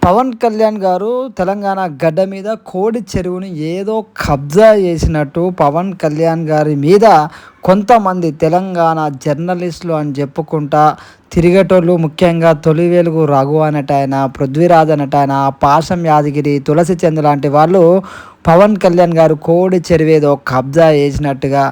పవన్ కళ్యాణ్ గారు తెలంగాణ గడ్డ మీద కోడి చెరువుని ఏదో కబ్జా చేసినట్టు పవన్ కళ్యాణ్ గారి మీద కొంతమంది తెలంగాణ జర్నలిస్టులు అని చెప్పుకుంటా తిరిగేటోళ్ళు, ముఖ్యంగా తొలి వెలుగు రఘు అనటాయన, పృథ్వీరాజ్ అనటాయన, పాశం యాదగిరి, తులసి చంద్ లాంటి వాళ్ళు పవన్ కళ్యాణ్ గారు కోడి చెరువేదో కబ్జా చేసినట్టుగా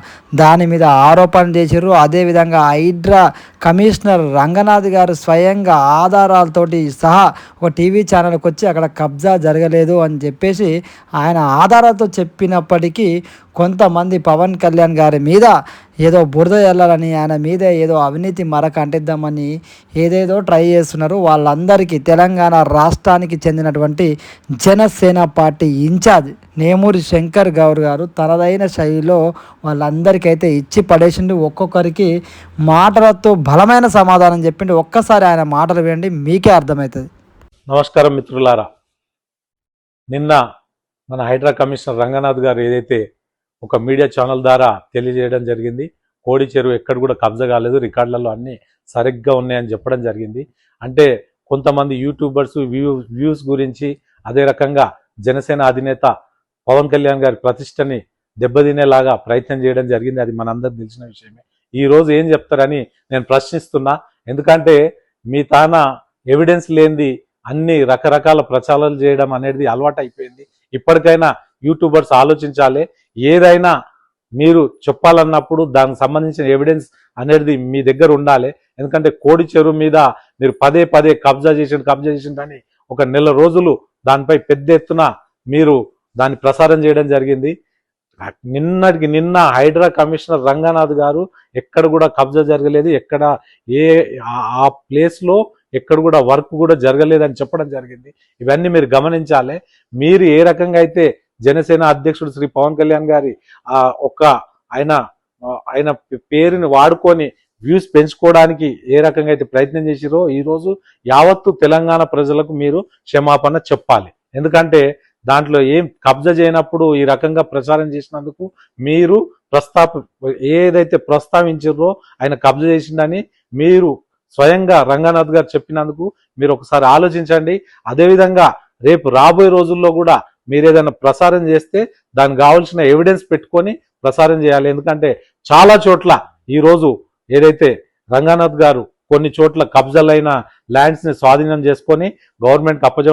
దాని మీద ఆరోపణలు చేశారు. అదేవిధంగా హైడ్రా కమిషనర్ రంగనాథ్ గారు స్వయంగా ఆధారాలతోటి సహా ఒక టీవీ ఛానల్కి వచ్చి అక్కడ కబ్జా జరగలేదు అని చెప్పేసి ఆయన ఆధారాలతో చెప్పినప్పటికీ కొంతమంది పవన్ కళ్యాణ్ గారి మీద ఏదో బురద చల్లాలని, ఆయన మీద ఏదో అవినీతి మరక అంటిద్దామని ఏదేదో ట్రై చేస్తున్నారు. వాళ్ళందరికీ తెలంగాణ రాష్ట్రానికి చెందినటువంటి జనసేన పార్టీ ఇన్ఛార్జ్ నేమూరి శంకర్ గౌర్ గారు తనదైన శైలిలో వాళ్ళందరికైతే ఇచ్చి పడేసిండు. ఒక్కొక్కరికి మాటలతో బలమైన సమాధానం చెప్పిండు. ఒక్కసారి ఆయన మాటలు వినండి, మీకే అర్థమవుతుంది. నమస్కారం మిత్రులారా. నిన్న మన హైడ్రా కమిషనర్ రంగనాథ్ గారు ఏదైతే ఒక మీడియా ఛానల్ ద్వారా తెలియజేయడం జరిగింది, కోడి చెరువు ఎక్కడ కూడా కబ్జా కాలేదు, రికార్డులలో అన్నీ సరిగ్గా ఉన్నాయని చెప్పడం జరిగింది. అంటే కొంతమంది యూట్యూబర్స్ వ్యూస్ గురించి, అదే రకంగా జనసేన అధినేత పవన్ కళ్యాణ్ గారి ప్రతిష్టని దెబ్బతినేలాగా ప్రయత్నం చేయడం జరిగింది. అది మనందరికి తెలిసిన విషయమే. ఈరోజు ఏం చెప్తారని నేను ప్రశ్నిస్తున్నా. ఎందుకంటే మీ తాన ఎవిడెన్స్ లేనిది అన్ని రకరకాల ప్రచారాలు చేయడం అనేది అలవాటు అయిపోయింది. ఇప్పటికైనా యూట్యూబర్స్ ఆలోచించాలి. ఏదైనా మీరు చెప్పాలన్నప్పుడు దానికి సంబంధించిన ఎవిడెన్స్ అనేది మీ దగ్గర ఉండాలి. ఎందుకంటే కోడి చెరువు మీద మీరు పదే పదే కబ్జా చేసిందని ఒక నెల రోజులు దానిపై పెద్ద ఎత్తున మీరు దాన్ని ప్రసారం చేయడం జరిగింది. నిన్నటికి నిన్న హైడ్రా కమిషనర్ రంగనాథ్ గారు ఎక్కడ కూడా కబ్జా జరగలేదు, ఎక్కడ ఆ ప్లేస్లో ఎక్కడ కూడా వర్క్ కూడా జరగలేదని చెప్పడం జరిగింది. ఇవన్నీ మీరు గమనించాలి. మీరు ఏ రకంగా అయితే జనసేన అధ్యక్షుడు శ్రీ పవన్ కళ్యాణ్ గారి ఆయన పేరుని వాడుకొని వ్యూస్ పెంచుకోవడానికి ఏ రకంగా అయితే ప్రయత్నం చేసిరో ఈరోజు యావత్తు తెలంగాణ ప్రజలకు మీరు క్షమాపణ చెప్పాలి. ఎందుకంటే దాంట్లో ఏం కబ్జా చేయనప్పుడు ఈ రకంగా ప్రచారం చేసినందుకు మీరు ఏదైతే ప్రస్తావించారో ఆయన కబ్జా చేసిందని మీరు స్వయంగా రంగనాథ్ గారు చెప్పినందుకు మీరు ఒకసారి ఆలోచించండి. అదేవిధంగా రేపు రాబోయే రోజుల్లో కూడా మీరు ఏదైనా ప్రసారం చేస్తే దానికి కావాల్సిన ఎవిడెన్స్ పెట్టుకొని ప్రసారం చేయాలి. ఎందుకంటే చాలా చోట్ల ఈరోజు ఏదైతే రంగనాథ్ గారు కొన్ని చోట్ల కబ్జాలైన ల్యాండ్స్ని స్వాధీనం చేసుకొని గవర్నమెంట్కి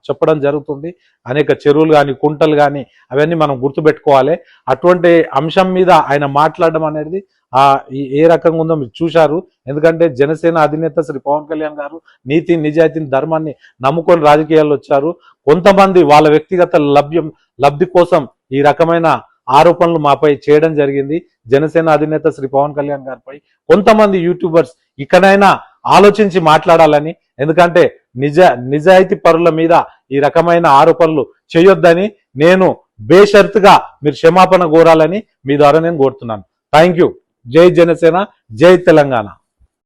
చెప్పడం జరుగుతుంది. అనేక చెరువులు కానీ, కుంటలు కానీ అవన్నీ మనం గుర్తుపెట్టుకోవాలి. అటువంటి అంశం మీద ఆయన మాట్లాడడం అనేది ఏ రకంగా ఉందో మీరు చూశారు. ఎందుకంటే జనసేన అధినేత శ్రీ పవన్ కళ్యాణ్ గారు నీతి నిజాయితీని, ధర్మాన్ని నమ్ముకొని రాజకీయాల్లో వచ్చారు. కొంతమంది వాళ్ళ వ్యక్తిగత లబ్ధి కోసం ఈ రకమైన ఆరోపణలు మాపై చేయడం జరిగింది. జనసేన అధినేత శ్రీ పవన్ కళ్యాణ్ గారిపై కొంతమంది యూట్యూబర్స్ ఇకనైనా ఆలోచించి మాట్లాడాలని, ఎందుకంటే నిజాయితీ పరుల మీద ఈ రకమైన ఆరోపణలు చేయొద్దని నేను బేషరతుగా మీరు క్షమాపణ కోరాలని మీ ద్వారా నేను కోరుతున్నాను. Thank you. జై జనసేన, జై తెలంగాణ.